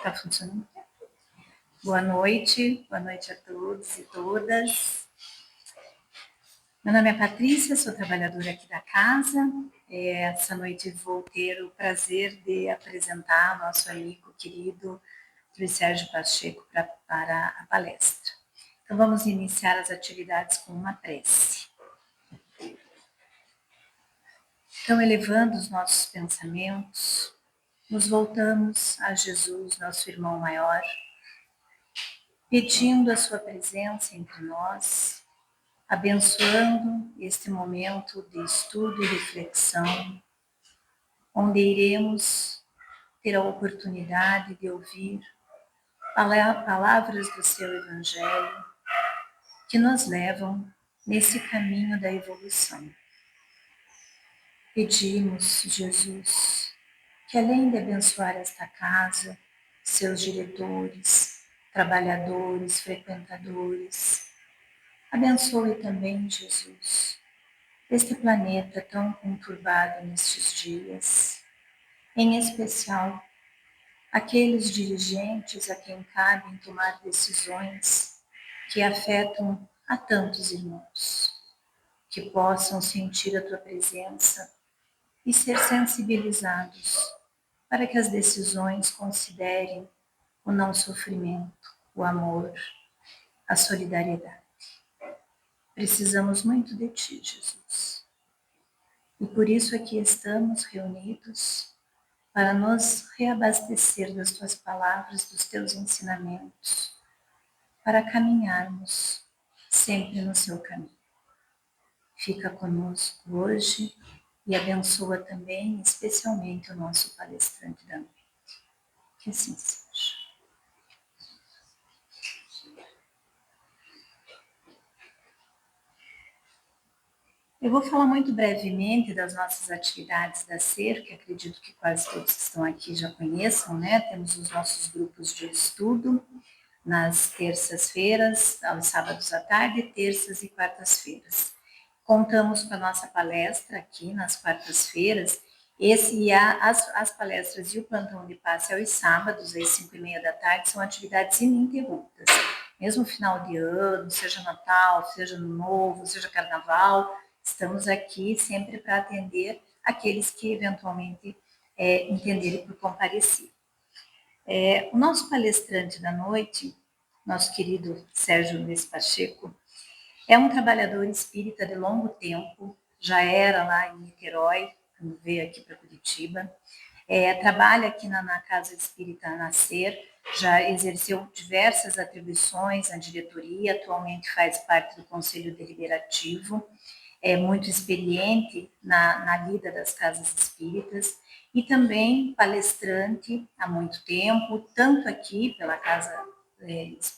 Tá funcionando? Boa noite a todos e todas. Meu nome é Patrícia, sou trabalhadora aqui da casa. Essa noite vou ter o prazer de apresentar nosso amigo querido Luiz Sérgio Pacheco para a palestra. Então vamos iniciar as atividades com uma prece. Então, elevando os nossos pensamentos, nos voltamos a Jesus, nosso irmão maior, pedindo a sua presença entre nós, abençoando este momento de estudo e reflexão, onde iremos ter a oportunidade de ouvir palavras do seu Evangelho que nos levam nesse caminho da evolução. Pedimos, Jesus, que além de abençoar esta casa, seus diretores, trabalhadores, frequentadores, abençoe também, Jesus, este planeta tão conturbado nestes dias, em especial aqueles dirigentes a quem cabem tomar decisões que afetam a tantos irmãos, que possam sentir a tua presença e ser sensibilizados para que as decisões considerem o não sofrimento, o amor, a solidariedade. Precisamos muito de ti, Jesus. E por isso aqui estamos reunidos para nos reabastecer das tuas palavras, dos teus ensinamentos, para caminharmos sempre no seu caminho. Fica conosco hoje e abençoa também, especialmente, o nosso palestrante da noite. Que assim seja. Eu vou falar muito brevemente das nossas atividades da SER, que acredito que quase todos que estão aqui já conheçam, né? Temos os nossos grupos de estudo nas terças-feiras, aos sábados à tarde, terças e quartas-feiras. Contamos com a nossa palestra aqui nas quartas-feiras, as palestras e o plantão de passe aos sábados, às 5h30 da tarde, são atividades ininterruptas. Mesmo final de ano, seja Natal, seja Ano Novo, seja Carnaval, estamos aqui sempre para atender aqueles que eventualmente entenderem por comparecer. O nosso palestrante da noite, nosso querido Sérgio Luiz Pacheco, é um trabalhador espírita de longo tempo, já era lá em Niterói, quando veio aqui para Curitiba, trabalha aqui na Casa Espírita Nascer, já exerceu diversas atribuições na diretoria, atualmente faz parte do Conselho Deliberativo, é muito experiente na lida das casas espíritas e também palestrante há muito tempo, tanto aqui pela casa,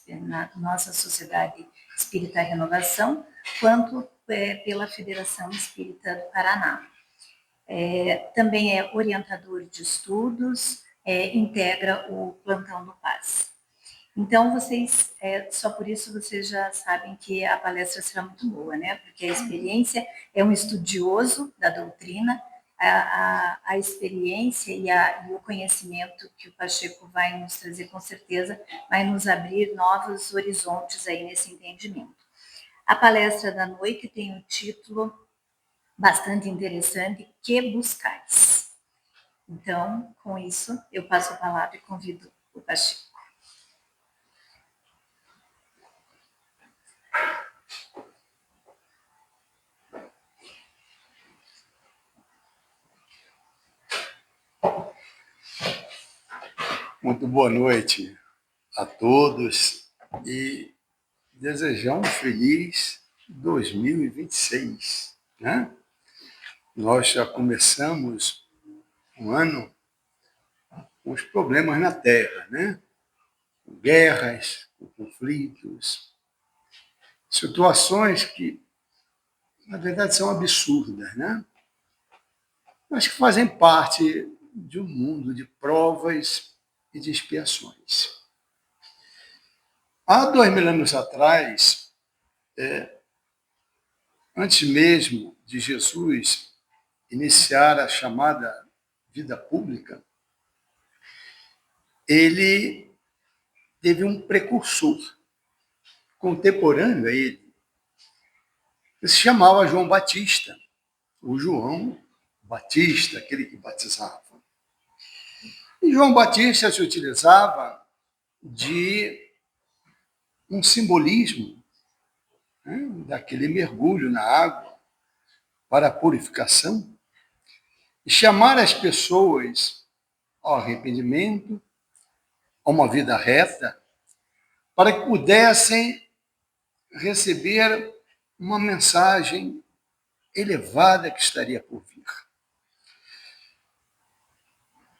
na nossa Sociedade Espírita Renovação, quanto pela Federação Espírita do Paraná. Também é orientador de estudos, integra o Plantão do Paz. Então, vocês, só por isso vocês já sabem que a palestra será muito boa, né? Porque a experiência é um estudioso da doutrina, a experiência e o conhecimento que o Pacheco vai nos trazer, com certeza, vai nos abrir novos horizontes aí nesse entendimento. A palestra da noite tem um título bastante interessante, Que Buscais? Então, com isso, eu passo a palavra e convido o Pacheco. Muito boa noite a todos e desejar um feliz 2026, né? Nós já começamos um ano com os problemas na Terra, né? Com guerras, com conflitos, situações que, na verdade, são absurdas, né? Mas que fazem parte de um mundo de provas e de expiações. Há 2000 anos atrás, antes mesmo de Jesus iniciar a chamada vida pública, ele teve um precursor contemporâneo a ele, que se chamava João Batista, o João Batista, aquele que batizava. E João Batista se utilizava de um simbolismo, né, daquele mergulho na água para a purificação, e chamar as pessoas ao arrependimento, a uma vida reta, para que pudessem receber uma mensagem elevada que estaria por vir.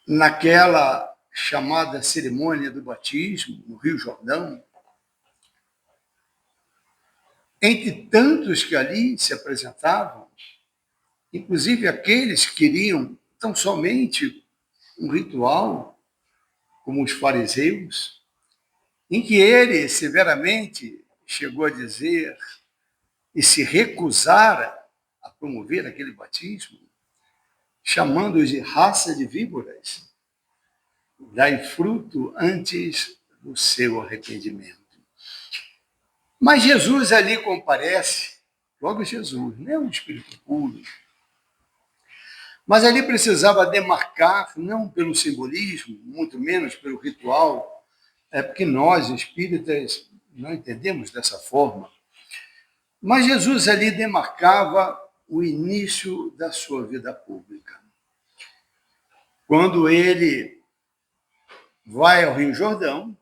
Naquela chamada cerimônia do batismo, no Rio Jordão, entre tantos que ali se apresentavam, inclusive aqueles que queriam tão somente um ritual, como os fariseus, em que ele severamente chegou a dizer e se recusara a promover aquele batismo, chamando-os de raça de víboras, dai fruto antes do seu arrependimento. Mas Jesus ali comparece, logo Jesus, não é um espírito puro, mas ali precisava demarcar, não pelo simbolismo, muito menos pelo ritual, é porque nós, espíritas, não entendemos dessa forma, mas Jesus ali demarcava o início da sua vida pública. Quando ele vai ao Rio Jordão,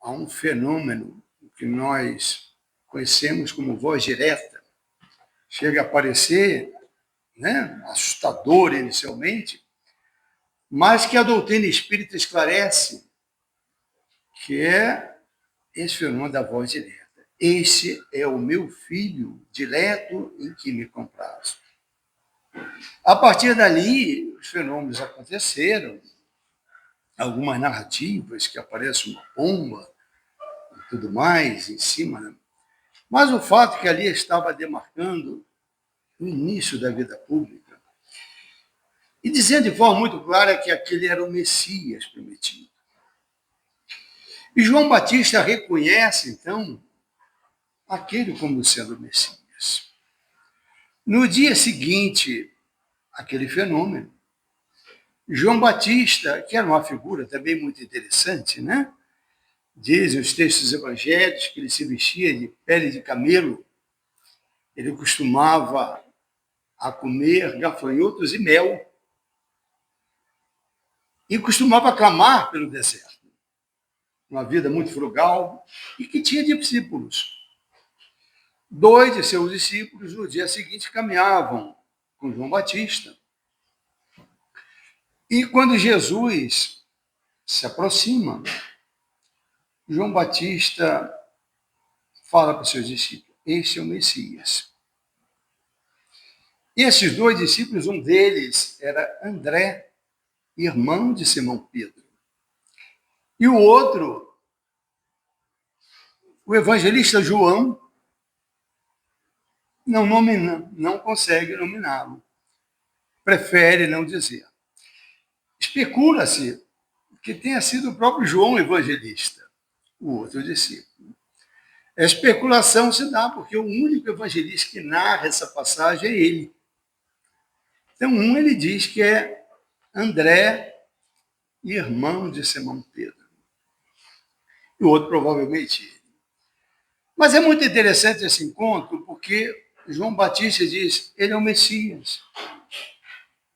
há um fenômeno que nós conhecemos como voz direta. Chega a parecer, né, assustador inicialmente, mas que a doutrina espírita esclarece, que é esse fenômeno da voz direta. Este é o meu filho dileto em que me comprazo. A partir dali, os fenômenos aconteceram, algumas narrativas que aparece uma pomba e tudo mais em cima, né? Mas o fato é que ali estava demarcando o início da vida pública e dizendo de forma muito clara que aquele era o Messias prometido. E João Batista reconhece, então, aquele como sendo o Messias. No dia seguinte, aquele fenômeno, João Batista, que era uma figura também muito interessante, né? Dizem os textos evangélicos que ele se vestia de pele de camelo, ele costumava a comer gafanhotos e mel, e costumava clamar pelo deserto. Uma vida muito frugal e que tinha discípulos. 2 de seus discípulos, no dia seguinte, caminhavam com João Batista. E quando Jesus se aproxima, João Batista fala para os seus discípulos: este é o Messias. E esses 2 discípulos, um deles era André, irmão de Simão Pedro. E o outro, o evangelista João, não consegue nominá-lo. Prefere não dizer. Especula-se que tenha sido o próprio João Evangelista, o outro discípulo. A especulação se dá porque o único evangelista que narra essa passagem é ele. Então, ele diz que é André, irmão de Simão Pedro. E o outro, provavelmente, ele. Mas é muito interessante esse encontro porque João Batista diz, ele é o Messias.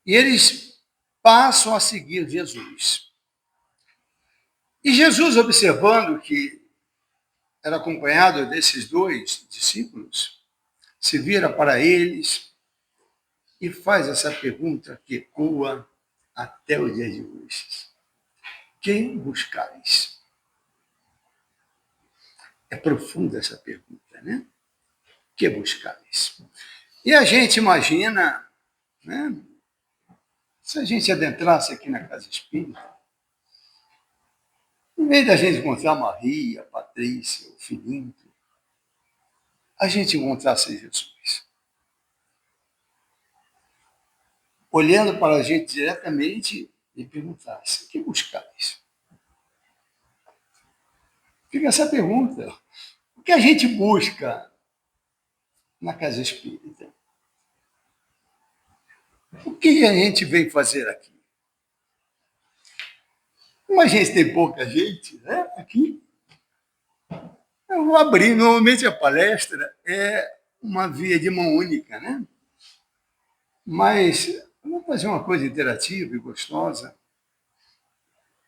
E eles passam a seguir Jesus. E Jesus, observando que era acompanhado desses 2 discípulos, se vira para eles e faz essa pergunta que ecoa até o dia de hoje. Quem buscais? É profunda essa pergunta, né? Que buscais? E a gente imagina, né, se a gente adentrasse aqui na Casa Espírita, em vez da gente encontrar Maria, Patrícia, o Filinto, a gente encontrasse Jesus. Olhando para a gente diretamente e perguntasse, que buscais? Fica essa pergunta. O que a gente busca na casa espírita? O que a gente vem fazer aqui? Como a gente tem pouca gente, né, aqui, eu vou abrir. Normalmente a palestra é uma via de mão única, né? Mas vamos fazer uma coisa interativa e gostosa.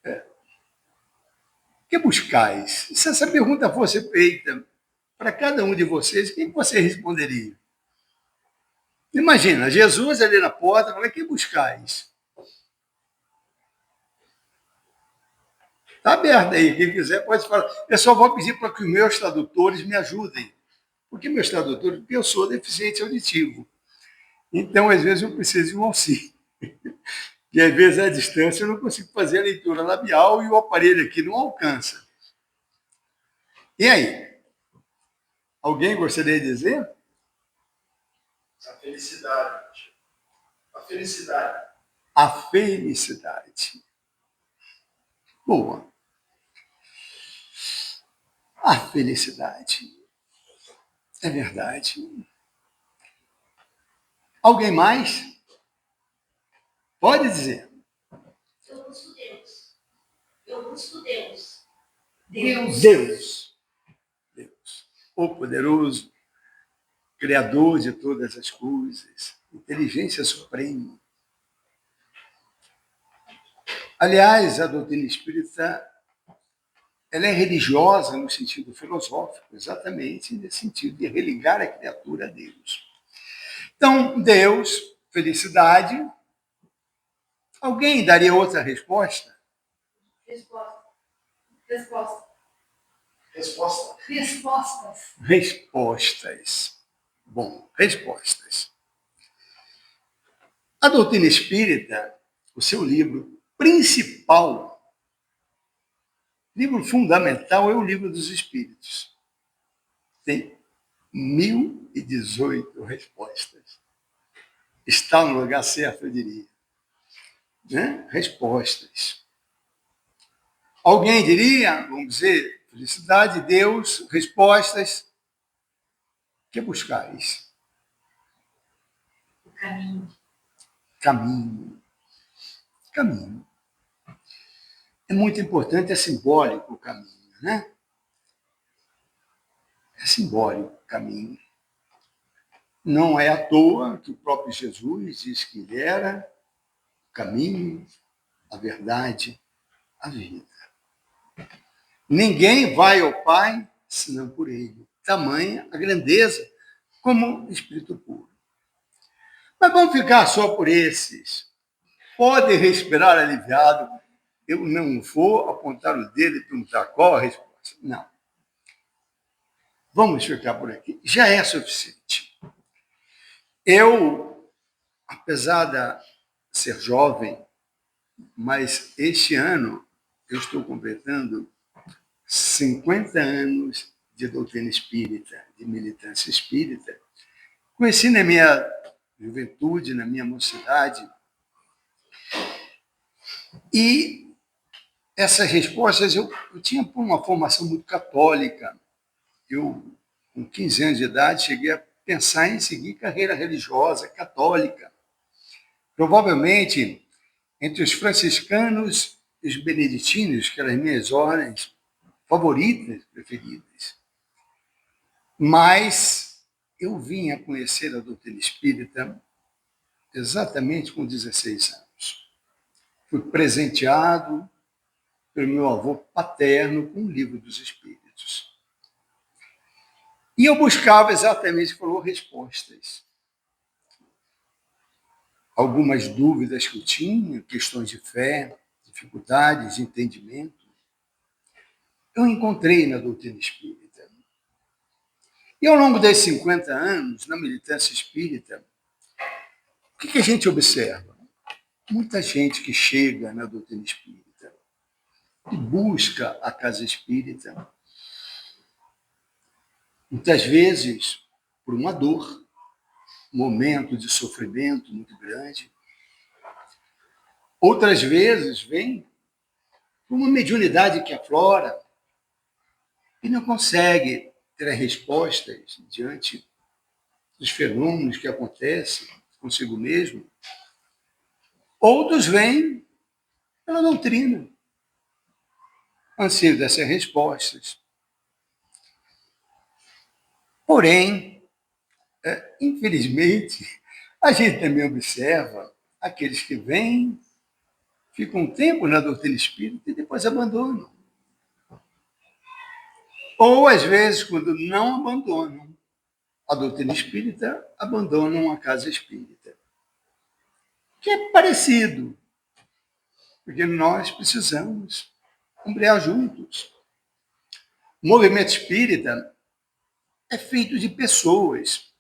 O que buscais? Se essa pergunta fosse feita para cada um de vocês, o que você responderia? Imagina, Jesus ali na porta, fala, o que buscais? Está aberto aí, quem quiser pode falar. Eu só vou pedir para que os meus tradutores me ajudem. Porque meus tradutores, porque eu sou deficiente auditivo. Então, às vezes, eu preciso de um auxílio. E às vezes, à distância, eu não consigo fazer a leitura labial e o aparelho aqui não alcança. E aí? Alguém gostaria de dizer? A felicidade. A felicidade. A felicidade. Boa. A felicidade. É verdade. Alguém mais? Pode dizer. Eu busco Deus. Eu busco Deus. Deus. Deus. O poderoso, criador de todas as coisas, inteligência suprema. Aliás, a doutrina espírita ela é religiosa no sentido filosófico, exatamente nesse sentido de religar a criatura a Deus. Então, Deus, felicidade. Alguém daria outra resposta? Resposta. Resposta. Resposta. Respostas. Respostas. Bom, respostas. A doutrina espírita, o seu livro principal, livro fundamental, é o Livro dos Espíritos. Tem 1018 respostas. Está no lugar certo, eu diria. Né? Respostas. Alguém diria, vamos dizer, felicidade, Deus, respostas. O que buscais? O caminho. Caminho. Caminho. É muito importante, é simbólico o caminho, né? É simbólico o caminho. Não é à toa que o próprio Jesus diz que ele era o caminho, a verdade, a vida. Ninguém vai ao Pai senão por ele. Tamanha a grandeza como espírito puro. Mas vamos ficar só por esses. Pode respirar aliviado. Eu não vou apontar o dedo e perguntar qual a resposta. Não. Vamos ficar por aqui. Já é suficiente. Eu, apesar de ser jovem, mas este ano eu estou completando 50 anos de doutrina espírita, de militância espírita. Conheci na minha juventude, na minha mocidade, e essas respostas eu tinha por uma formação muito católica. Eu, com 15 anos de idade, cheguei a pensar em seguir carreira religiosa católica. Provavelmente, entre os franciscanos e os beneditinos, que eram as minhas ordens favoritas, preferidas. Mas eu vim a conhecer a doutrina espírita exatamente com 16 anos. Fui presenteado pelo meu avô paterno com o Livro dos Espíritos. E eu buscava exatamente, falou, respostas. Algumas dúvidas que eu tinha, questões de fé, dificuldades de entendimento, eu encontrei na doutrina espírita. E ao longo desses 50 anos, na militância espírita, o que a gente observa? Muita gente que chega na doutrina espírita e busca a casa espírita, muitas vezes por uma dor, um momento de sofrimento muito grande. Outras vezes vem por uma mediunidade que aflora, e não consegue ter respostas diante dos fenômenos que acontecem consigo mesmo. Outros vêm pela doutrina, anseiam dessas respostas. Porém, infelizmente, a gente também observa aqueles que vêm, ficam um tempo na doutrina espírita e depois abandonam. Ou, às vezes, quando não abandonam a doutrina espírita, abandonam a casa espírita. Que é parecido, porque nós precisamos ombrear juntos. O movimento espírita é feito de pessoas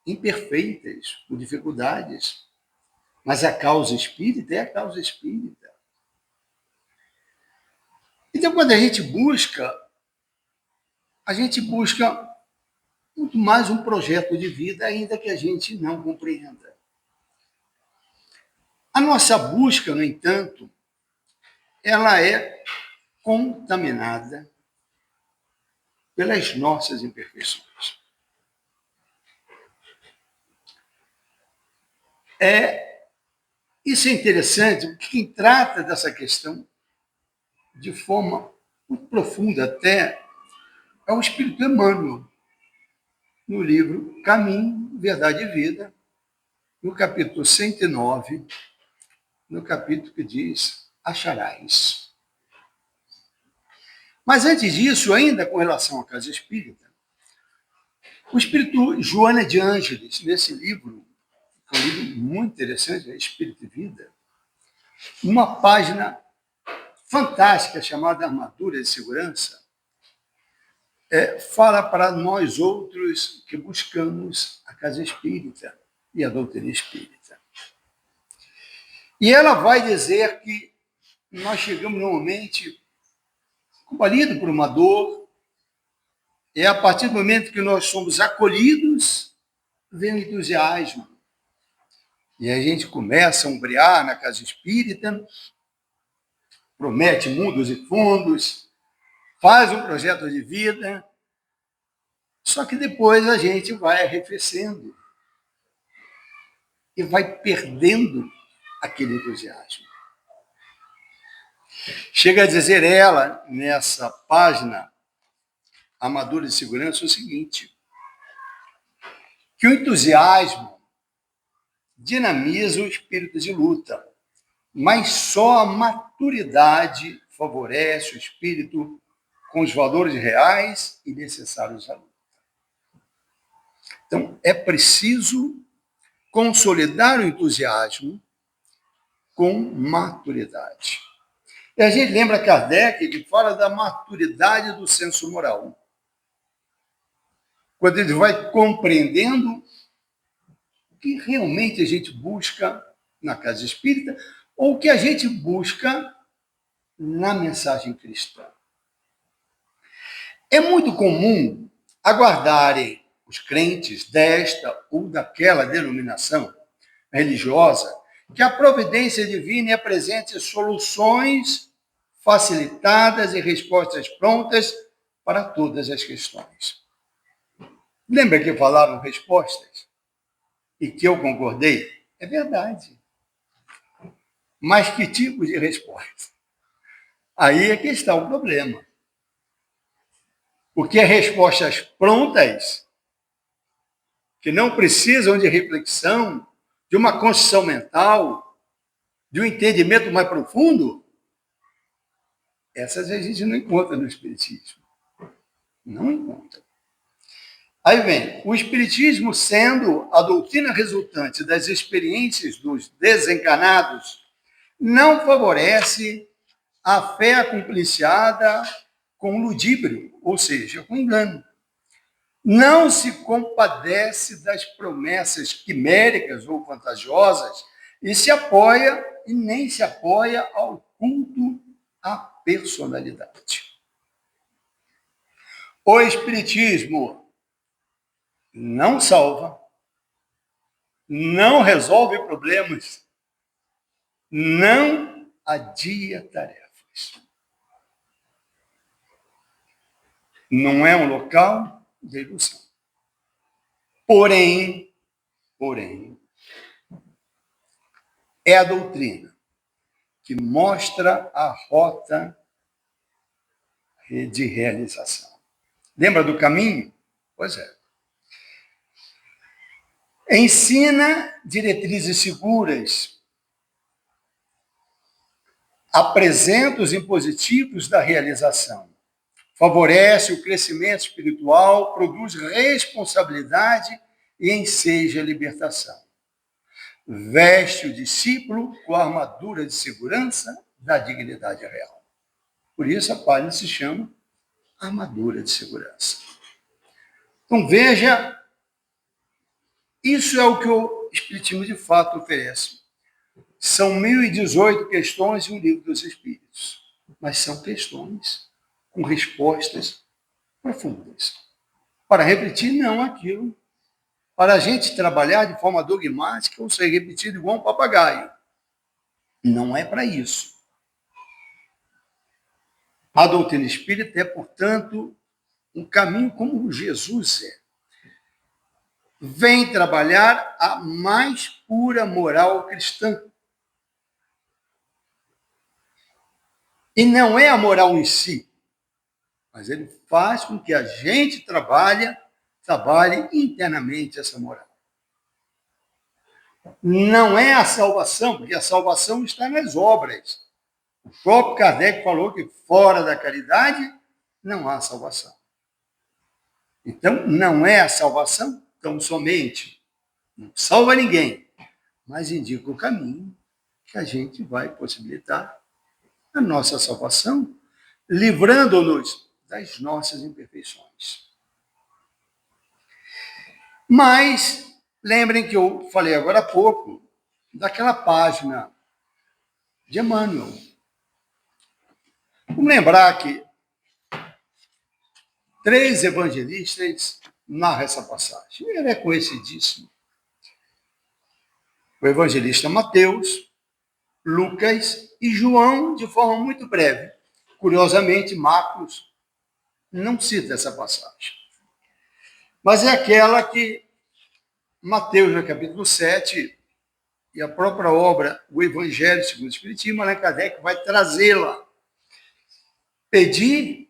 imperfeitas, com dificuldades, mas a causa espírita é a causa espírita. Então, quando a gente busca muito mais um projeto de vida, ainda que a gente não compreenda. A nossa busca, no entanto, ela é contaminada pelas nossas imperfeições. Isso é interessante, porque quem trata dessa questão de forma muito profunda até é o Espírito Emmanuel, no livro Caminho, Verdade e Vida, no capítulo 109, no capítulo que diz acharás. Mas antes disso, ainda com relação à casa espírita, o espírito Joana de Ângeles, nesse livro, um livro muito interessante, Espírito e Vida, uma página fantástica chamada Armadura de Segurança, fala para nós outros que buscamos a casa espírita e a doutrina espírita. E ela vai dizer que nós chegamos normalmente combalido por uma dor, e a partir do momento que nós somos acolhidos, vem o entusiasmo. E a gente começa a ombrear na casa espírita, promete mundos e fundos, faz um projeto de vida, só que depois a gente vai arrefecendo e vai perdendo aquele entusiasmo. Chega a dizer ela, nessa página, Armadura de Segurança, o seguinte, que o entusiasmo dinamiza o espírito de luta, mas só a maturidade favorece o espírito com os valores reais e necessários à luta. Então, é preciso consolidar o entusiasmo com maturidade. E a gente lembra Kardec, que fala da maturidade do senso moral. Quando ele vai compreendendo o que realmente a gente busca na casa espírita ou o que a gente busca na mensagem cristã. É muito comum aguardarem os crentes desta ou daquela denominação religiosa que a providência divina apresente soluções facilitadas e respostas prontas para todas as questões. Lembra que falaram respostas? E que eu concordei? É verdade. Mas que tipo de resposta? Aí é que está o problema. Porque respostas prontas, que não precisam de reflexão, de uma construção mental, de um entendimento mais profundo, essas a gente não encontra no Espiritismo. Não encontra. Aí vem, o Espiritismo sendo a doutrina resultante das experiências dos desencarnados, não favorece a fé acompliciada com ludíbrio, ou seja, com engano. Não se compadece das promessas quiméricas ou fantasiosas e nem se apoia ao culto à personalidade. O Espiritismo não salva, não resolve problemas, não adia tarefas. não é um local de ilusão. Porém, é a doutrina que mostra a rota de realização. Lembra do caminho? Pois é. Ensina diretrizes seguras, apresenta os impositivos da realização, favorece o crescimento espiritual, produz responsabilidade e enseja a libertação. Veste o discípulo com a armadura de segurança da dignidade real. Por isso a página se chama armadura de segurança. Então veja, isso é o que o Espiritismo de fato oferece. São 1018 questões em um livro dos Espíritos, mas são questões com respostas profundas. Para repetir, não aquilo. Para a gente trabalhar de forma dogmática ou ser repetido igual um papagaio. Não é para isso. A doutrina espírita é, portanto, um caminho como Jesus é. Vem trabalhar a mais pura moral cristã. E não é a moral em si, mas ele faz com que a gente trabalhe internamente essa moral. Não é a salvação, porque a salvação está nas obras. O próprio Kardec falou que fora da caridade não há salvação. Então, não é a salvação tão somente. Não salva ninguém, mas indica o caminho que a gente vai possibilitar a nossa salvação, livrando-nos das nossas imperfeições. Mas, lembrem que eu falei agora há pouco daquela página de Emmanuel. Vamos lembrar que 3 evangelistas narram essa passagem. Ele é conhecidíssimo. O evangelista Mateus, Lucas e João, de forma muito breve. Curiosamente, Marcos não cita essa passagem. Mas é aquela que Mateus, no capítulo 7, e a própria obra, o Evangelho segundo o Espiritismo, Allan Kardec vai trazê-la. Pedi,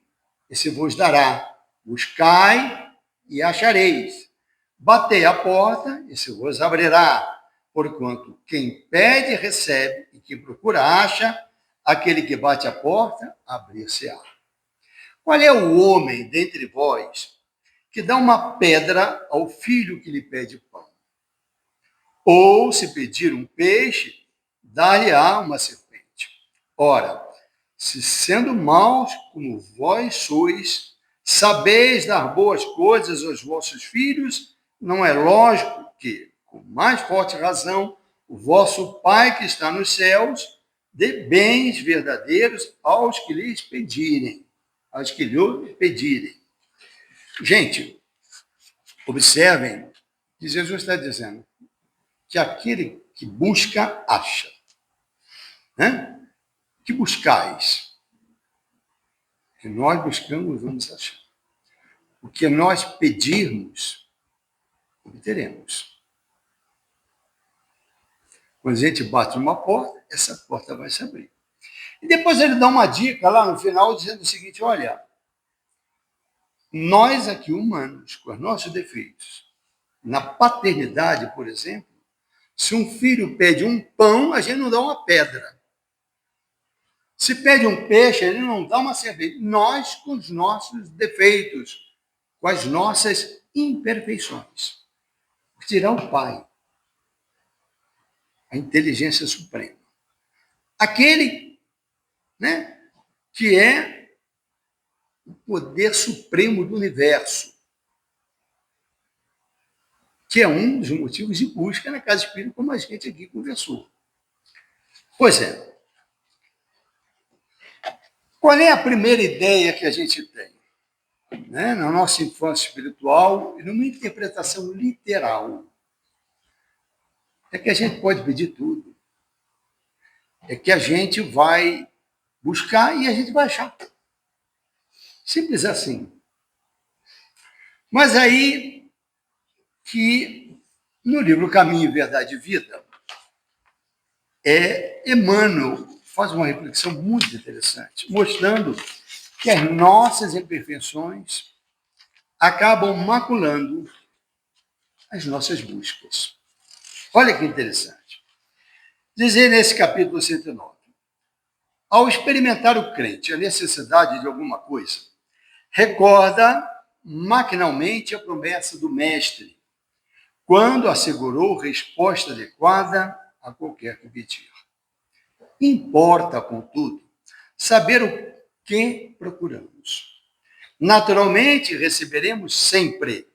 e se vos dará. Buscai, e achareis. Batei a porta, e se vos abrirá. Porquanto quem pede, recebe, e quem procura, acha. Aquele que bate a porta, abrir-se-á. Qual é o homem dentre vós que dá uma pedra ao filho que lhe pede pão? Ou, se pedir um peixe, dar-lhe-á uma serpente. Ora, se sendo maus como vós sois, sabeis dar boas coisas aos vossos filhos, não é lógico que, com mais forte razão, o vosso Pai que está nos céus dê bens verdadeiros aos que lhes pedirem. Aos que lhe pedirem. Gente, observem que Jesus está dizendo que aquele que busca, acha. Né? Que buscais? O que nós buscamos, vamos achar. O que nós pedirmos, obteremos. Quando a gente bate numa porta, essa porta vai se abrir. E depois ele dá uma dica lá no final, dizendo o seguinte, olha, nós aqui humanos, com os nossos defeitos, na paternidade, por exemplo, se um filho pede um pão, a gente não dá uma pedra. Se pede um peixe, ele não dá uma cerveja. Nós, com os nossos defeitos, com as nossas imperfeições. Dirá o Pai, a inteligência suprema. Aquele, né, que é o poder supremo do universo, que é um dos motivos de busca na casa espírita, como a gente aqui conversou. Pois é. Qual é a primeira ideia que a gente tem? Né? Na nossa infância espiritual e numa interpretação literal. É que a gente pode pedir tudo. É que a gente vai buscar e a gente vai achar. Simples assim. Mas aí que no livro Caminho, Verdade e Vida, Emmanuel faz uma reflexão muito interessante, mostrando que as nossas imperfeições acabam maculando as nossas buscas. Olha que interessante. Dizer nesse capítulo 109, ao experimentar o crente a necessidade de alguma coisa, recorda maquinalmente a promessa do Mestre, quando assegurou resposta adequada a qualquer que pedir. Importa, contudo, saber o que procuramos. Naturalmente, receberemos sempre,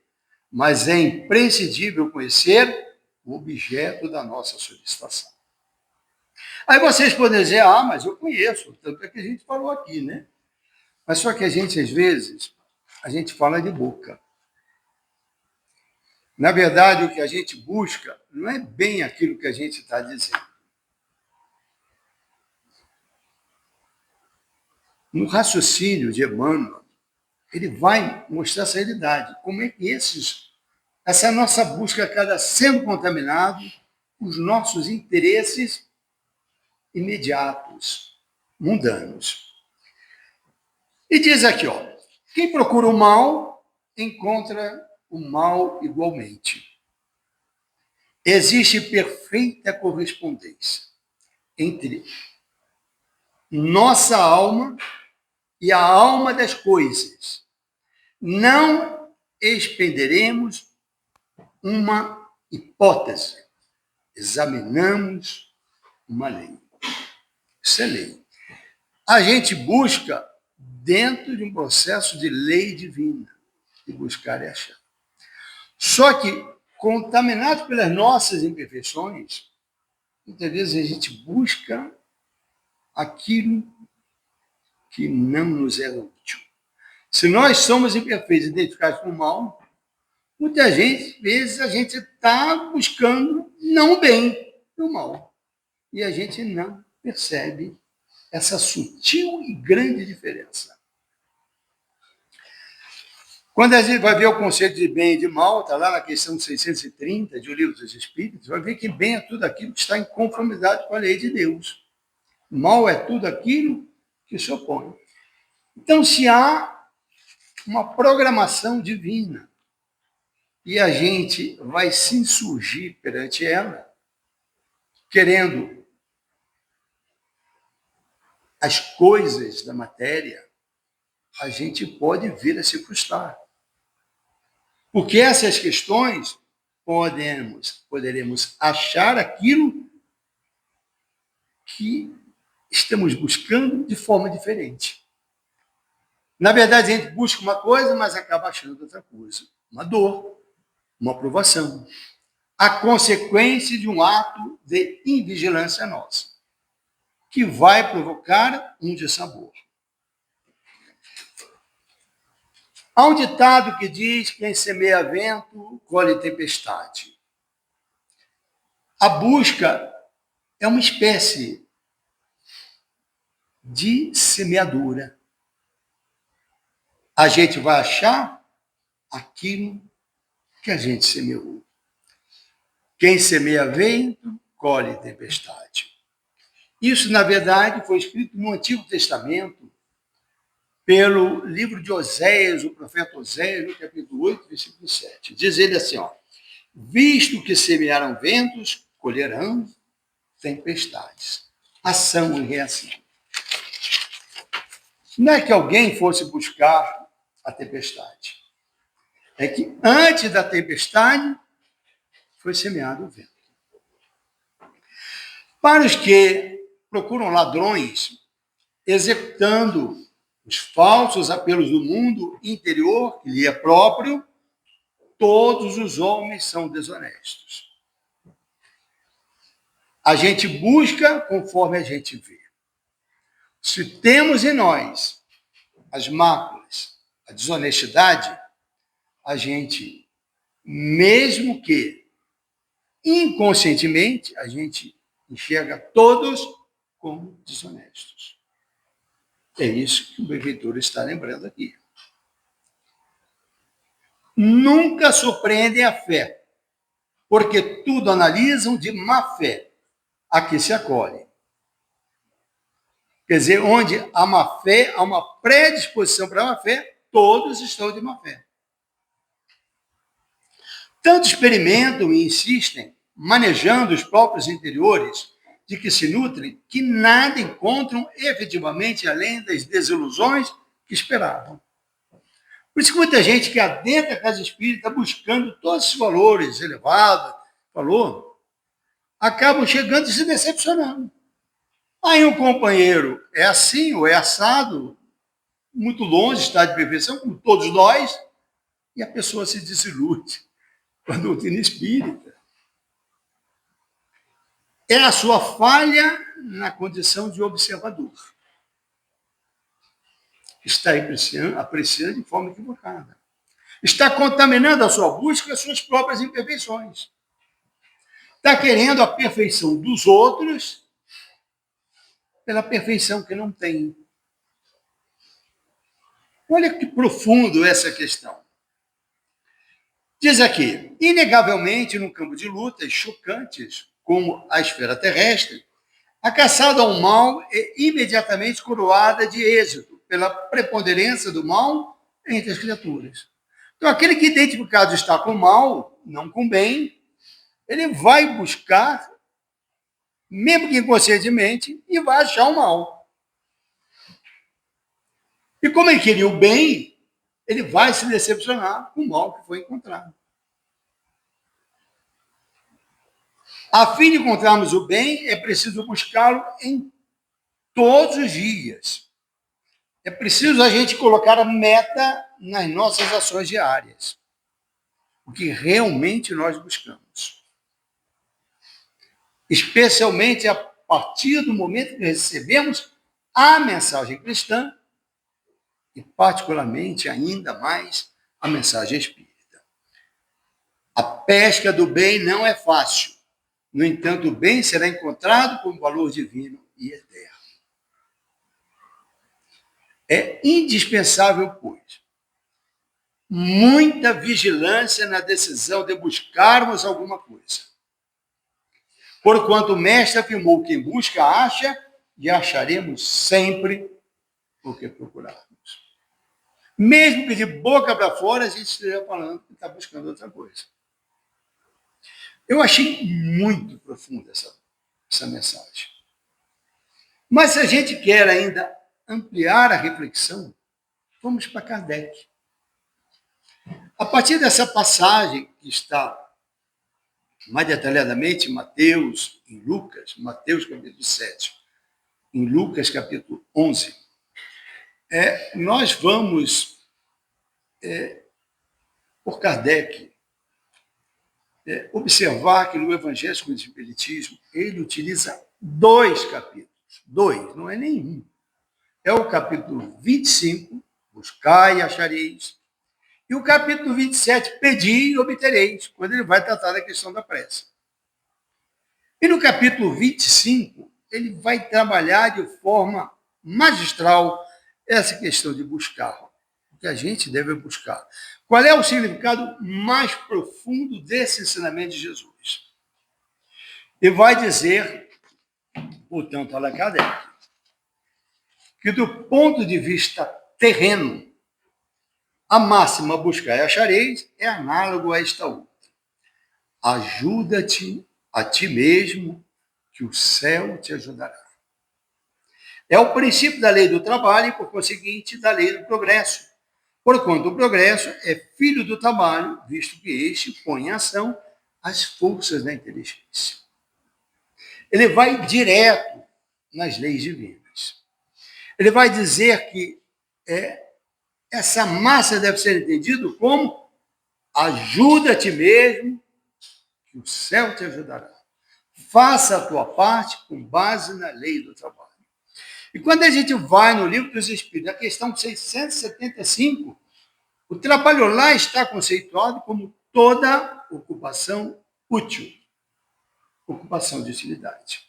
mas é imprescindível conhecer o objeto da nossa solicitação. Aí vocês podem dizer, mas eu conheço, tanto é que a gente falou aqui, né? Mas só que a gente, às vezes, a gente fala de boca. Na verdade, o que a gente busca não é bem aquilo que a gente está dizendo. No raciocínio de Emmanuel, ele vai mostrar essa realidade. Como é que essa nossa busca acaba sendo contaminado os nossos interesses imediatos, mundanos. E diz aqui, quem procura o mal, encontra o mal igualmente. Existe perfeita correspondência entre nossa alma e a alma das coisas. Não expenderemos uma hipótese, examinamos uma lei. Isso é lei. A gente busca dentro de um processo de lei divina, de buscar e achar. Só que, contaminado pelas nossas imperfeições, muitas vezes a gente busca aquilo que não nos é útil. Se nós somos imperfeitos, identificados com o mal, muitas vezes a gente está buscando não o bem, o mal. E a gente não percebe essa sutil e grande diferença. Quando a gente vai ver o conceito de bem e de mal, está lá na questão 630 de O Livro dos Espíritos, vai ver que bem é tudo aquilo que está em conformidade com a lei de Deus. Mal é tudo aquilo que se opõe. Então, se há uma programação divina e a gente vai se insurgir perante ela, querendo as coisas da matéria, a gente pode vir a se frustrar. Porque essas questões poderemos achar aquilo que estamos buscando de forma diferente. Na verdade, a gente busca uma coisa, mas acaba achando outra coisa. Uma dor, uma provação. A consequência de um ato de invigilância nossa, que vai provocar um dissabor. Há um ditado que diz que quem semeia vento, colhe tempestade. A busca é uma espécie de semeadura. A gente vai achar aquilo que a gente semeou. Quem semeia vento, colhe tempestade. Isso, na verdade, foi escrito no Antigo Testamento, pelo livro de Oséias, o profeta Oséias, no capítulo 8, versículo 7. Diz ele assim, visto que semearam ventos, colherão tempestades. Ação e reação. Não é que alguém fosse buscar a tempestade. É que antes da tempestade foi semeado o vento. Para os que procuram ladrões, executando os falsos apelos do mundo interior, que lhe é próprio, todos os homens são desonestos. A gente busca conforme a gente vê. Se temos em nós as máculas, a desonestidade, a gente, mesmo que inconscientemente, a gente enxerga todos como desonestos. É isso que o benfeitor está lembrando aqui. nunca surpreendem a fé, porque tudo analisam de má fé, a que se acolhe. Quer dizer, onde há má fé, há uma predisposição para a má fé, todos estão de má fé. Tanto experimentam e insistem, manejando os próprios interiores de que se nutrem, que nada encontram efetivamente além das desilusões que esperavam. Por isso que muita gente que adentra a casa espírita buscando todos esses valores elevados, acabam chegando e se decepcionando. Aí um companheiro é assim ou é assado, muito longe está de perfeição, como todos nós, e a pessoa se desilude com a doutrina espírita. É a sua falha na condição de observador. Está apreciando de forma equivocada. Está contaminando a sua busca as suas próprias imperfeições. Está querendo a perfeição dos outros pela perfeição que não tem. Olha que profundo essa questão. Diz aqui, inegavelmente, no campo de lutas chocantes, como a esfera terrestre, a caçada ao mal é imediatamente coroada de êxito, pela preponderância do mal entre as criaturas. Então, aquele que identificado está com o mal, não com o bem, ele vai buscar, mesmo que inconscientemente, e vai achar o mal. E como ele queria o bem, ele vai se decepcionar com o mal que foi encontrado. A fim de encontrarmos o bem, é preciso buscá-lo em todos os dias. É preciso a gente colocar a meta nas nossas ações diárias. O que realmente nós buscamos. Especialmente a partir do momento que recebemos a mensagem cristã e, particularmente, ainda mais, a mensagem espírita. A pesca do bem não é fácil. No entanto, o bem será encontrado como valor divino e eterno. É indispensável, pois, muita vigilância na decisão de buscarmos alguma coisa. Porquanto o mestre afirmou que quem busca, acha, e acharemos sempre o que procurarmos. Mesmo que de boca para fora a gente esteja falando que está buscando outra coisa. Eu achei muito profunda essa mensagem. Mas se a gente quer ainda ampliar a reflexão, vamos para Kardec. A partir dessa passagem que está mais detalhadamente em Mateus, em Lucas, Mateus capítulo 7, em Lucas capítulo 11, nós vamos, por Kardec, observar que no Evangelho segundo o Espiritismo, ele utiliza 2 capítulos. 2, não é nenhum. É o capítulo 25, buscai e achareis, e o capítulo 27, pedi e obtereis, quando ele vai tratar da questão da prece. E no capítulo 25, ele vai trabalhar de forma magistral essa questão de buscar, o que a gente deve buscar. Qual é o significado mais profundo desse ensinamento de Jesus? E vai dizer, portanto, Allan Kardec, que do ponto de vista terreno, a máxima buscar e achareis é análogo a esta outra. Ajuda-te a ti mesmo, que o céu te ajudará. É o princípio da lei do trabalho e, por conseguinte, da lei do progresso. Porquanto o progresso é filho do trabalho, visto que este põe em ação as forças da inteligência. Ele vai direto nas leis divinas. Ele vai dizer que essa massa deve ser entendida como ajuda a ti mesmo, que o céu te ajudará. Faça a tua parte com base na lei do trabalho. E quando a gente vai no Livro dos Espíritos, na questão 675, o trabalho lá está conceituado como toda ocupação útil, ocupação de utilidade.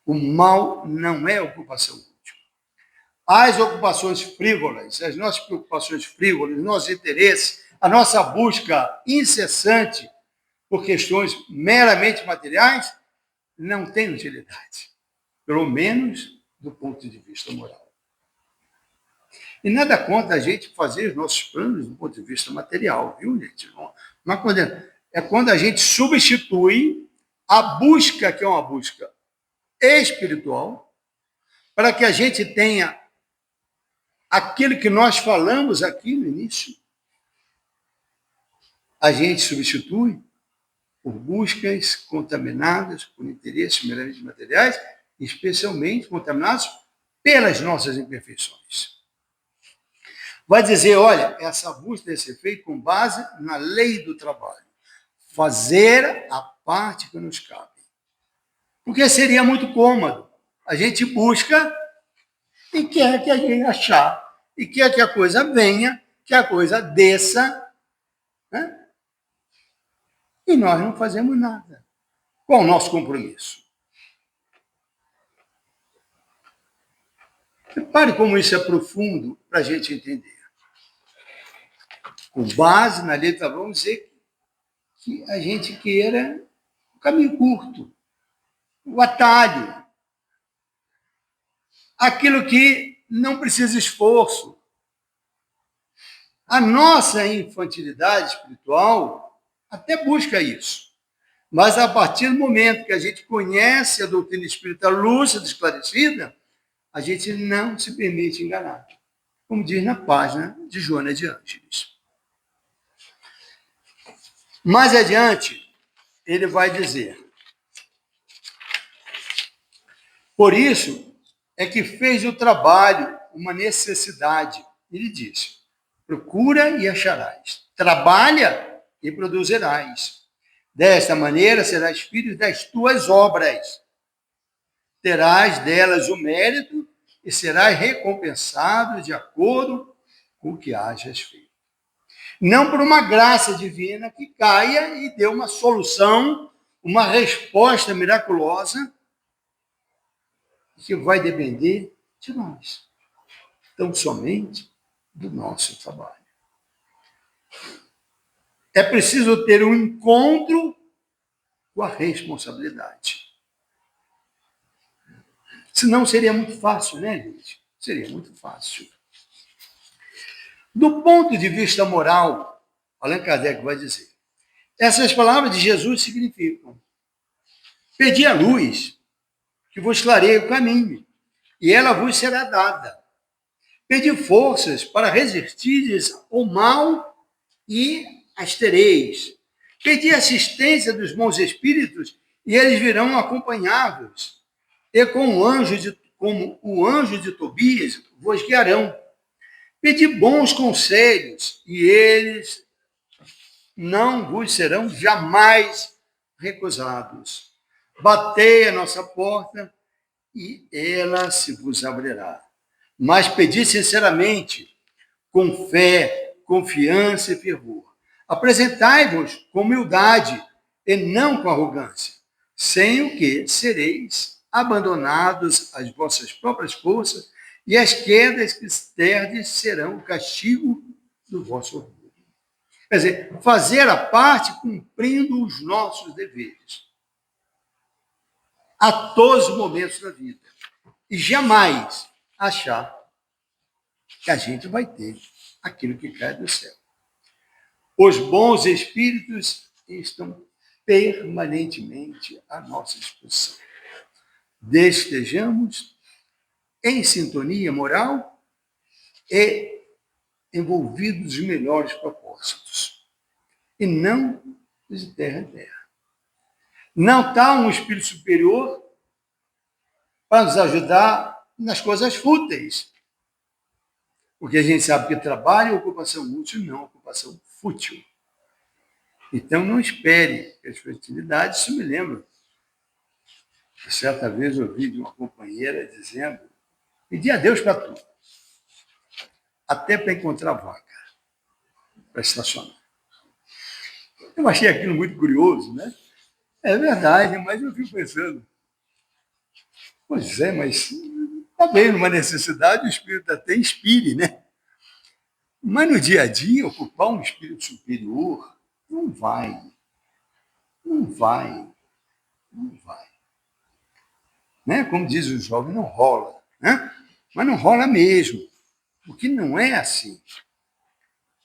O mal não é ocupação útil. As ocupações frívolas, as nossas preocupações frívolas, nossos interesses, a nossa busca incessante por questões meramente materiais não tem utilidade, pelo menos do ponto de vista moral. E nada contra a gente fazer os nossos planos do ponto de vista material, viu, gente? Mas quando a gente substitui a busca, que é uma busca espiritual, para que a gente tenha aquilo que nós falamos aqui no início, a gente substitui por buscas contaminadas por interesses meramente materiais, especialmente contaminados pelas nossas imperfeições. Vai dizer, olha, essa busca deve ser feita com base na lei do trabalho. Fazer a parte que nos cabe. Porque seria muito cômodo. A gente busca e quer que a gente achar. E quer que a coisa venha, que a coisa desça, né? E nós não fazemos nada. Qual o nosso compromisso? Repare como isso é profundo para a gente entender. Com base na letra, vamos dizer que a gente queira o caminho curto, o atalho, aquilo que não precisa esforço. A nossa infantilidade espiritual até busca isso. Mas a partir do momento que a gente conhece a doutrina espírita lúcida, esclarecida, a gente não se permite enganar. Como diz na página de Joana de Ângeles. Mais adiante, ele vai dizer: por isso é que fez o trabalho uma necessidade. Ele diz: procura e acharás. Trabalha e produzirás. Desta maneira serás filho das tuas obras. Terás delas o mérito e serás recompensado de acordo com o que hajas feito. Não por uma graça divina que caia e dê uma solução, uma resposta miraculosa, que vai depender de nós. Então, somente do nosso trabalho. É preciso ter um encontro com a responsabilidade. Senão seria muito fácil, né, gente? Seria muito fácil. Do ponto de vista moral, Allan Kardec vai dizer, essas palavras de Jesus significam: pedi a luz, que vos clareie o caminho, e ela vos será dada. Pedi forças para resistirdes ao mal e as tereis. Pedi assistência dos bons espíritos, e eles virão acompanhar-vos. E como o anjo de Tobias vos guiarão. Pedi bons conselhos, e eles não vos serão jamais recusados. Batei a nossa porta, e ela se vos abrirá. Mas pedi sinceramente, com fé, confiança e fervor. Apresentai-vos com humildade e não com arrogância, sem o que sereis abandonados às vossas próprias forças, e as quedas que terdes serão o castigo do vosso orgulho. Quer dizer, fazer a parte cumprindo os nossos deveres a todos os momentos da vida. E jamais achar que a gente vai ter aquilo que cai do céu. Os bons espíritos estão permanentemente à nossa disposição. Estejamos em sintonia moral e envolvidos nos melhores propósitos, e não de terra em terra. Não está um espírito superior para nos ajudar nas coisas fúteis, porque a gente sabe que trabalho é ocupação útil, não ocupação fútil. Então, não espere as fertilidades. Isso me lembra. Certa vez eu ouvi de uma companheira dizendo: pedi a Deus para tudo, até para encontrar vaga, para estacionar. Eu achei aquilo muito curioso, né? É verdade, mas eu fico pensando, pois é, mas está bem, numa necessidade o Espírito até inspire, né? Mas no dia a dia, ocupar um espírito superior não vai, não vai, não vai. Né? Como diz o jovem, não rola. Né? Mas não rola mesmo, porque não é assim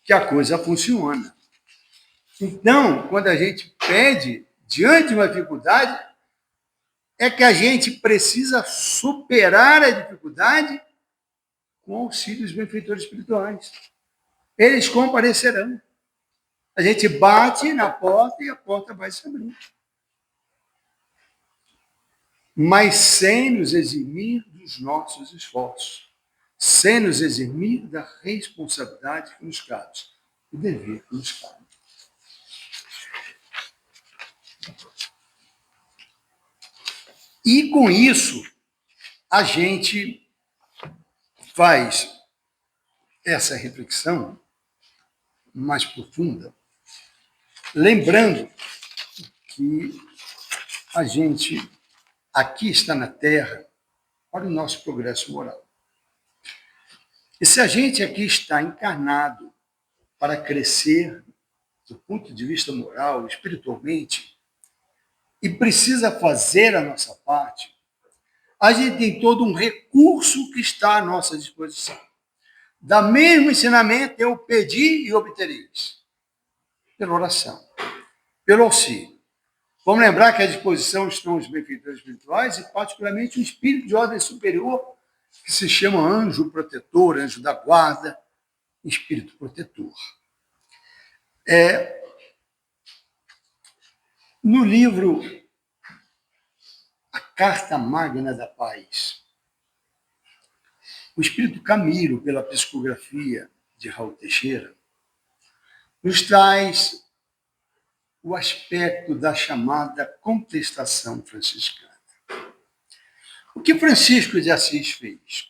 que a coisa funciona. Então, quando a gente pede diante de uma dificuldade, é que a gente precisa superar a dificuldade com auxílio dos benfeitores espirituais. Eles comparecerão. A gente bate na porta e a porta vai se abrir. Mas sem nos eximir dos nossos esforços, sem nos eximir da responsabilidade que nos cabe, o dever que nos cabe. E com isso, a gente faz essa reflexão mais profunda, lembrando que a gente aqui está na Terra para o nosso progresso moral. E se a gente aqui está encarnado para crescer do ponto de vista moral, espiritualmente, e precisa fazer a nossa parte, a gente tem todo um recurso que está à nossa disposição. Da mesmo ensinamento, eu pedi e obtereis. Pela oração, pelo auxílio. Vamos lembrar que à disposição estão os benfeitores espirituais e, particularmente, um espírito de ordem superior, que se chama anjo protetor, anjo da guarda, espírito protetor. No livro A Carta Magna da Paz, o espírito Camilo, pela psicografia de Raul Teixeira, nos traz o aspecto da chamada contestação franciscana. O que Francisco de Assis fez?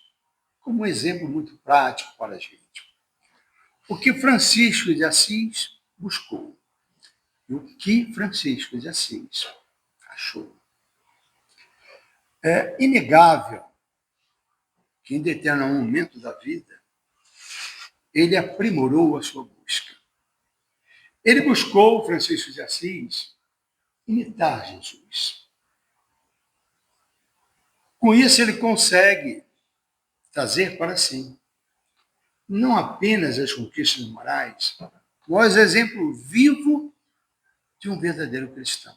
Como um exemplo muito prático para a gente. O que Francisco de Assis buscou? E o que Francisco de Assis achou? É inegável que, em determinado momento da vida, ele aprimorou a sua busca. Ele buscou, Francisco de Assis, imitar Jesus. Com isso, ele consegue trazer para si não apenas as conquistas morais, mas exemplo vivo de um verdadeiro cristão.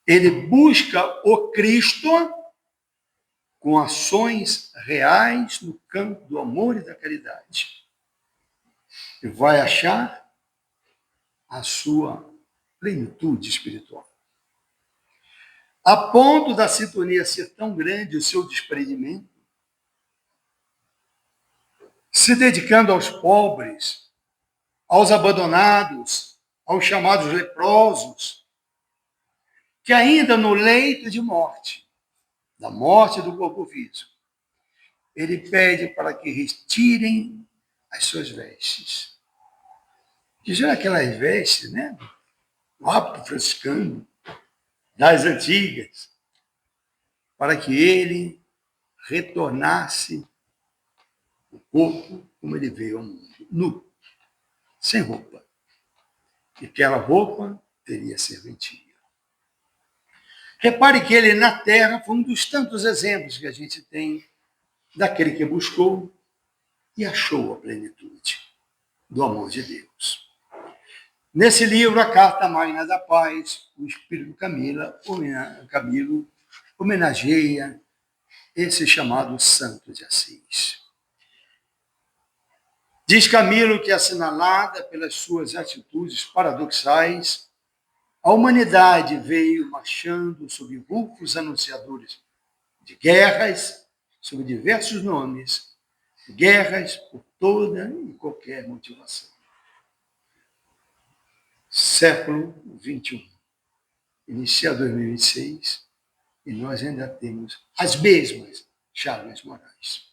Ele busca o Cristo com ações reais no campo do amor e da caridade. E vai achar a sua plenitude espiritual. A ponto da sintonia ser tão grande, o seu desprendimento, se dedicando aos pobres, aos abandonados, aos chamados leprosos, que ainda no leito de morte, da morte do corpo físico, ele pede para que retirem as suas vestes. Que já aquelas vestes, né? O hábito franciscano, das antigas, para que ele retornasse o corpo como ele veio ao mundo, nu, sem roupa. E aquela roupa teria serventia. Repare que ele na Terra foi um dos tantos exemplos que a gente tem daquele que buscou e achou a plenitude do amor de Deus. Nesse livro, A Carta Magna da Paz, o Espírito Camilo homenageia esse chamado Santo de Assis. Diz Camilo que, assinalada pelas suas atitudes paradoxais, a humanidade veio marchando sob vultos anunciadores de guerras, sob diversos nomes, guerras por toda e qualquer motivação. Século XXI, inicia 2026, e nós ainda temos as mesmas chagas morais.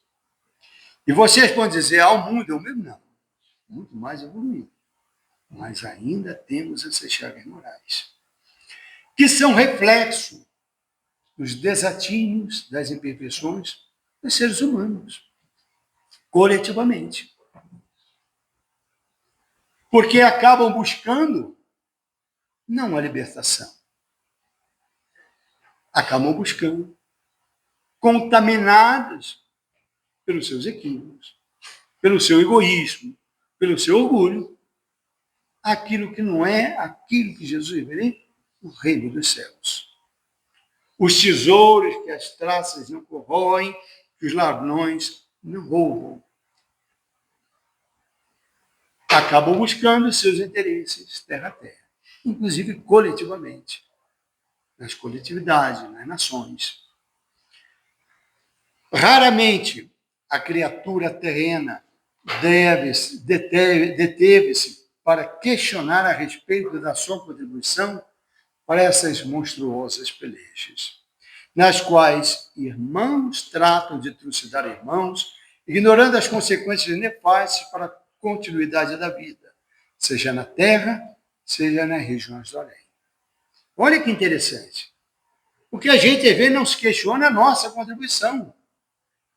E vocês podem dizer, o mundo é o mesmo? Não, muito mais evoluído. Mas ainda temos essas chagas morais, que são reflexo dos desatinos, das imperfeições dos seres humanos, coletivamente. Porque acabam buscando não a libertação. Acabam buscando, contaminados pelos seus equívocos, pelo seu egoísmo, pelo seu orgulho, aquilo que não é aquilo que Jesus veio, o reino dos céus. Os tesouros que as traças não corroem, que os ladrões não roubam. Acabam buscando os seus interesses terra a terra, inclusive coletivamente, nas coletividades, nas nações. Raramente a criatura terrena deteve-se para questionar a respeito da sua contribuição para essas monstruosas pelejas, nas quais irmãos tratam de trucidar irmãos, ignorando as consequências nefastas para a continuidade da vida, seja na terra, seja nas regiões do além. Olha que interessante. O que a gente vê não se questiona a nossa contribuição,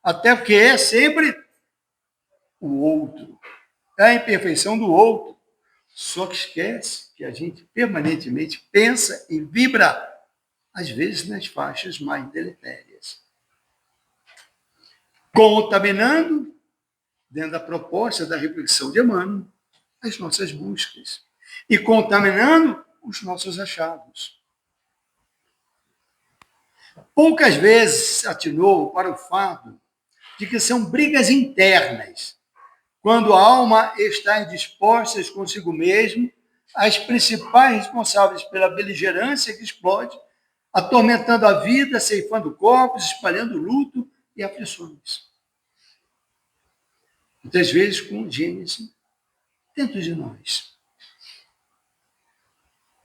até porque é sempre o outro, é a imperfeição do outro. Só que esquece que a gente permanentemente pensa e vibra, às vezes, nas faixas mais deletérias. Contaminando, dentro da proposta da reflexão de Emmanuel, as nossas buscas. E contaminando os nossos achados. Poucas vezes atinou para o fato de que são brigas internas, quando a alma está indisposta consigo mesmo, as principais responsáveis pela beligerância que explode, atormentando a vida, ceifando corpos, espalhando luto e aflições. Muitas vezes com gênese dentro de nós.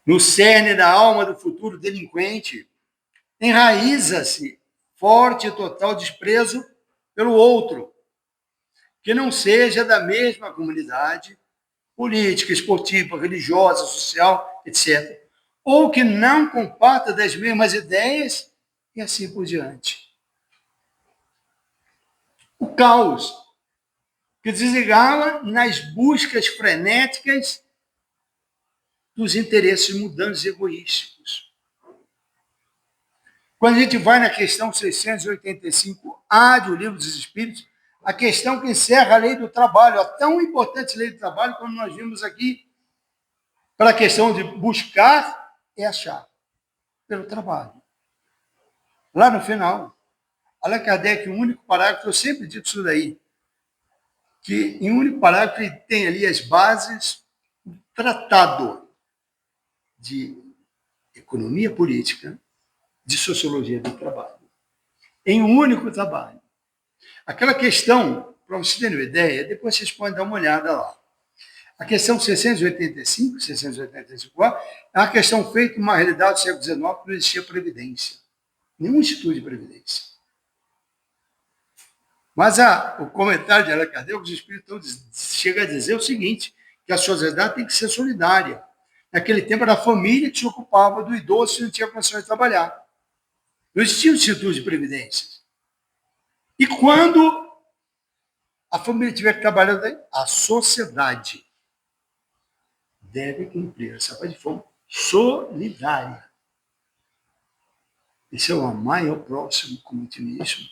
No cerne da alma do futuro delinquente, enraiza-se forte e total desprezo pelo outro, que não seja da mesma comunidade, política, esportiva, religiosa, social, etc., ou que não comparta das mesmas ideias e assim por diante. O caos que desligava nas buscas frenéticas dos interesses mundanos e egoísticos. Quando a gente vai na questão 685A do Livro dos Espíritos, a questão que encerra a lei do trabalho, a tão importante lei do trabalho, como nós vimos aqui, para a questão de buscar e achar, pelo trabalho. Lá no final, Allan Kardec, um único parágrafo, eu sempre digo isso daí, que em um único parágrafo ele tem ali as bases do tratado de economia política, de sociologia do trabalho. Em um único trabalho. Aquela questão, para vocês terem uma ideia, depois vocês podem dar uma olhada lá. A questão 685A, é uma questão feita em uma realidade do século XIX que não existia previdência. Nenhum instituto de previdência. Mas o comentário de Allan Kardec, os espíritos chega a dizer o seguinte, que a sociedade tem que ser solidária. Naquele tempo era a família que se ocupava do idoso que não tinha condições de trabalhar. Não existia um instituto de previdência. E quando a família tiver que trabalhar, a sociedade deve cumprir essa parte de forma solidária. Esse é o amar ao próximo como ti mesmo.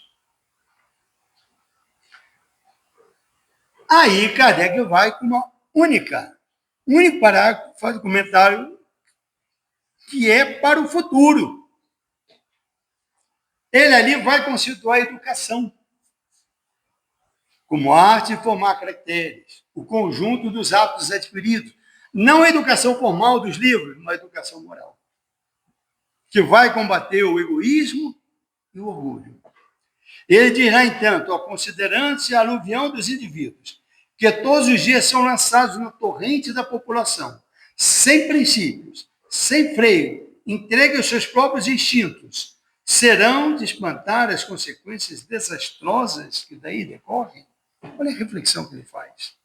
Aí Kardec vai com um único parágrafo, faz um comentário que é para o futuro. Ele ali vai constituir a educação como arte de formar caracteres, o conjunto dos hábitos adquiridos. Não a educação formal dos livros, mas a educação moral, que vai combater o egoísmo e o orgulho. Ele dirá, entanto, considerando-se a aluvião dos indivíduos, que todos os dias são lançados na torrente da população, sem princípios, sem freio, entregue aos seus próprios instintos, serão de espantar as consequências desastrosas que daí decorrem? Olha a reflexão que ele faz.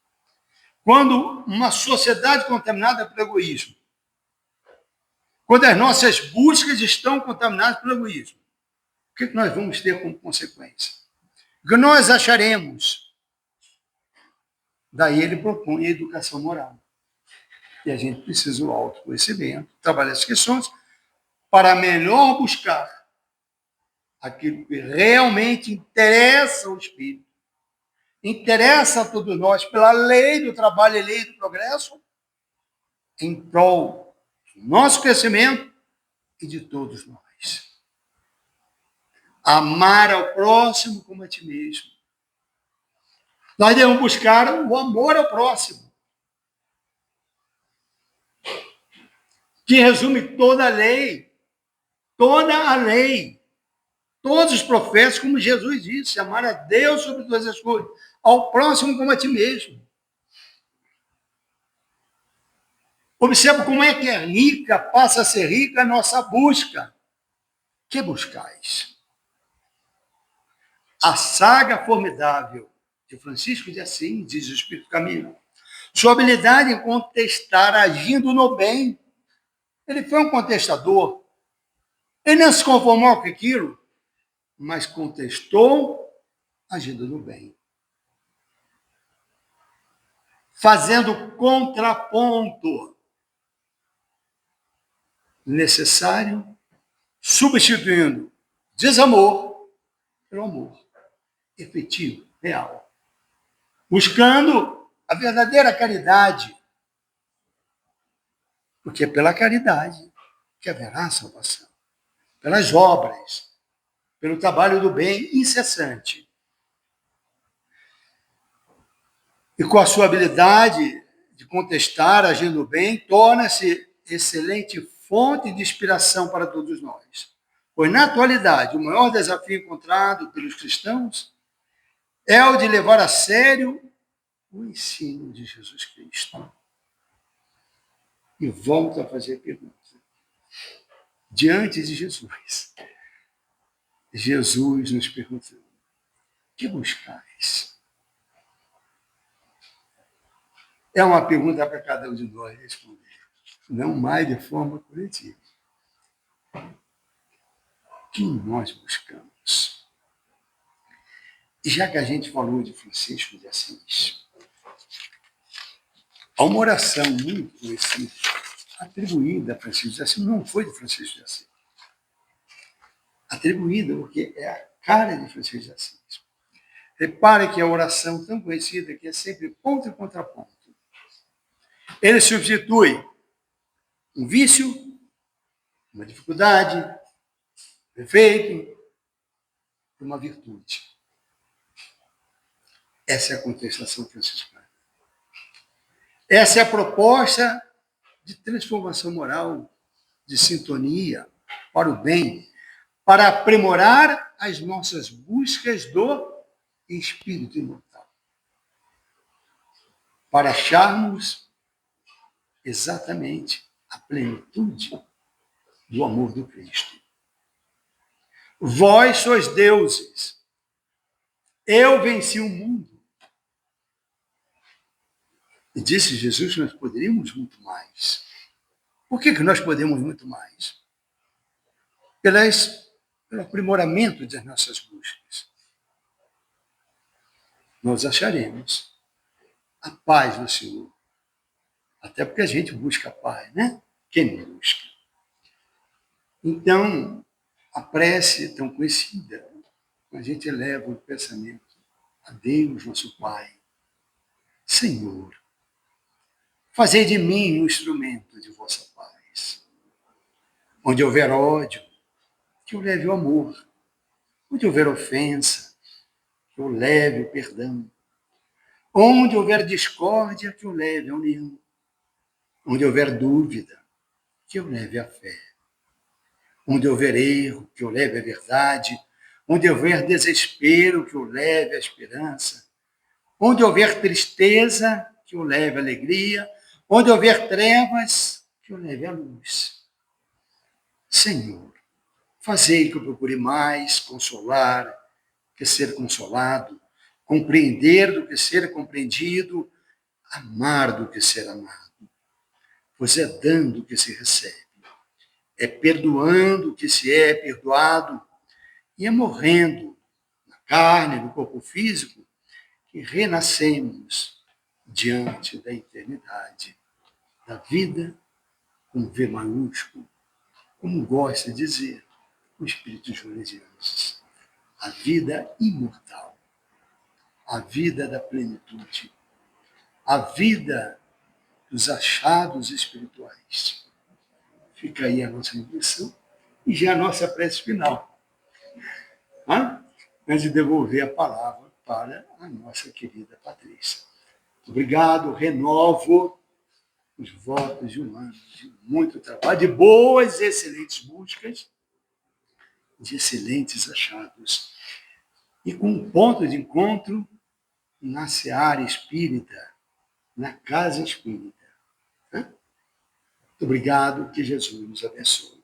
Quando uma sociedade contaminada pelo egoísmo, quando as nossas buscas estão contaminadas pelo egoísmo, o que nós vamos ter como consequência? O que nós acharemos? Daí ele propõe a educação moral. E a gente precisa do autoconhecimento, trabalhar as questões para melhor buscar aquilo que realmente interessa ao espírito, interessa a todos nós pela lei do trabalho e lei do progresso, em prol do nosso crescimento e de todos nós. Amar ao próximo como a ti mesmo. Nós devemos buscar o amor ao próximo, que resume toda a lei, todos os profetas, como Jesus disse, amar a Deus sobre todas as coisas, ao próximo como a ti mesmo. Observa como é que é rica, passa a ser rica a nossa busca. Que buscais? A saga formidável de Francisco de Assis, diz o Espírito Caminho, sua habilidade em contestar agindo no bem. Ele foi um contestador. Ele não se conformou com aquilo, mas contestou agindo no bem. Fazendo contraponto necessário, substituindo desamor pelo amor efetivo, real. Buscando a verdadeira caridade, porque é pela caridade que haverá salvação. Pelas obras, pelo trabalho do bem incessante. E com a sua habilidade de contestar, agindo bem, torna-se excelente fonte de inspiração para todos nós. Pois, na atualidade, o maior desafio encontrado pelos cristãos é o de levar a sério o ensino de Jesus Cristo. E volto a fazer a pergunta. Diante de Jesus, Jesus nos perguntou: que buscais? É uma pergunta para cada um de nós responder, não mais de forma coletiva. O que nós buscamos? E já que a gente falou de Francisco de Assis, há uma oração muito conhecida, atribuída a Francisco de Assis, não foi de Francisco de Assis, atribuída porque é a cara de Francisco de Assis. Repare que a oração tão conhecida que é sempre ponto e contraponto. Ele substitui um vício, uma dificuldade, um defeito, por uma virtude. Essa é a contestação franciscana. Essa é a proposta de transformação moral, de sintonia para o bem, para aprimorar as nossas buscas do espírito imortal. Para acharmos exatamente a plenitude do amor do Cristo. Vós sois deuses. Eu venci o mundo. E disse Jesus que nós poderíamos muito mais. Por que nós podemos muito mais? Pelo aprimoramento das nossas buscas. Nós acharemos a paz do Senhor. Até porque a gente busca a paz, né? Quem não busca? Então, a prece tão conhecida, a gente eleva o pensamento a Deus, nosso Pai. Senhor, fazei de mim um instrumento de vossa paz. Onde houver ódio, que eu leve o amor. Onde houver ofensa, que eu leve o perdão. Onde houver discórdia, que eu leve a união. Onde houver dúvida, que eu leve a fé. Onde houver erro, que eu leve a verdade. Onde houver desespero, que eu leve a esperança. Onde houver tristeza, que eu leve a alegria. Onde houver trevas, que eu leve a luz. Senhor, fazei que eu procure mais consolar que ser consolado, compreender do que ser compreendido, amar do que ser amado. Pois é dando que se recebe, é perdoando que se é perdoado, e é morrendo na carne, no corpo físico, que renascemos diante da eternidade. da vida com V maiúsculo, como gosta de dizer o Espírito Joanesianos. A vida imortal, a vida da plenitude, a vida dos achados espirituais. Fica aí a nossa intenção e já a nossa prece final. Antes de devolver a palavra para a nossa querida Patrícia. Obrigado, renovo os votos de um ano de muito trabalho, de boas e excelentes buscas, de excelentes achados. E com um ponto de encontro na seara espírita, na casa espírita. Muito obrigado, que Jesus nos abençoe.